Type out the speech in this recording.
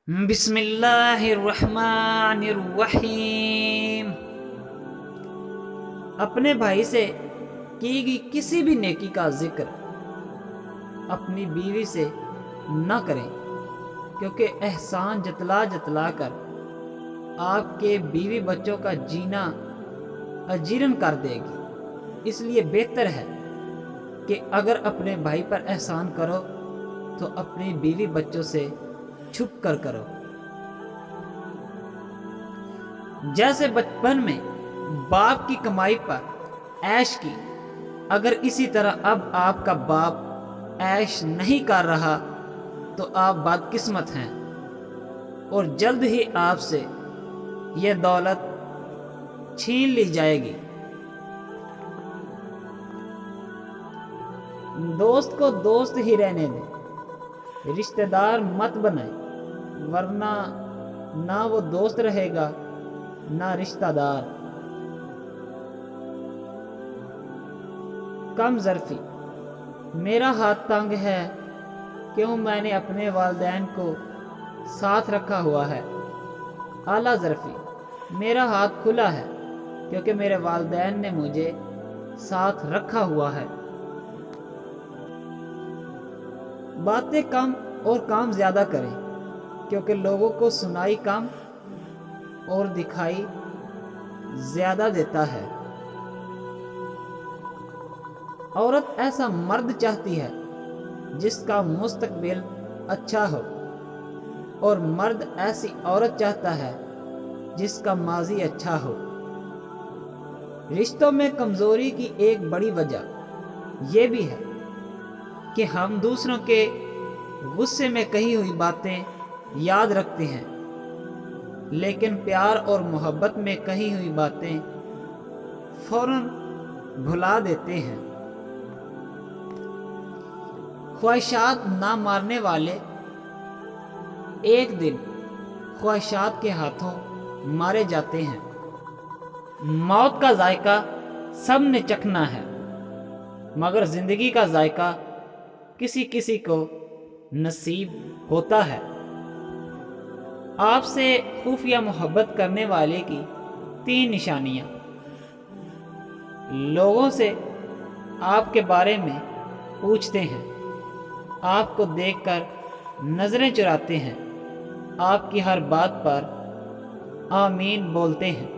بسم اللہ الرحمن الرحیم۔ اپنے بھائی سے کی گئی کسی بھی نیکی کا ذکر اپنی بیوی سے نہ کریں، کیونکہ احسان جتلا جتلا کر آپ کے بیوی بچوں کا جینا اجیرن کر دے گی۔ اس لیے بہتر ہے کہ اگر اپنے بھائی پر احسان کرو تو اپنی بیوی بچوں سے چھپ کر کرو۔ جیسے بچپن میں باپ کی کمائی پر عیش کی، اگر اسی طرح اب آپ کا باپ عیش نہیں کر رہا تو آپ بدقسمت ہیں، اور جلد ہی آپ سے یہ دولت چھین لی جائے گی۔ دوست کو دوست ہی رہنے دیں، رشتہ دار مت بنائیں، ورنہ نہ وہ دوست رہے گا نہ رشتہ دار۔ کم ظرفی، میرا ہاتھ تنگ ہے، کیوں میں نے اپنے والدین کو ساتھ رکھا ہوا ہے۔ اعلیٰ ظرفی، میرا ہاتھ کھلا ہے، کیونکہ میرے والدین نے مجھے ساتھ رکھا ہوا ہے۔ باتیں کم اور کام زیادہ کریں، کیونکہ لوگوں کو سنائی کم اور دکھائی زیادہ دیتا ہے۔ عورت ایسا مرد چاہتی ہے جس کا مستقبل اچھا ہو، اور مرد ایسی عورت چاہتا ہے جس کا ماضی اچھا ہو۔ رشتوں میں کمزوری کی ایک بڑی وجہ یہ بھی ہے کہ ہم دوسروں کے غصے میں کہی ہوئی باتیں یاد رکھتے ہیں، لیکن پیار اور محبت میں کہی ہوئی باتیں فوراً بھلا دیتے ہیں۔ خواہشات نہ مارنے والے ایک دن خواہشات کے ہاتھوں مارے جاتے ہیں۔ موت کا ذائقہ سب نے چکھنا ہے، مگر زندگی کا ذائقہ کسی کسی کو نصیب ہوتا ہے۔ آپ سے خفیہ محبت کرنے والے کی 3 نشانیاں۔ لوگوں سے آپ کے بارے میں پوچھتے ہیں، آپ کو دیکھ کر نظریں چراتے ہیں، آپ کی ہر بات پر آمین بولتے ہیں۔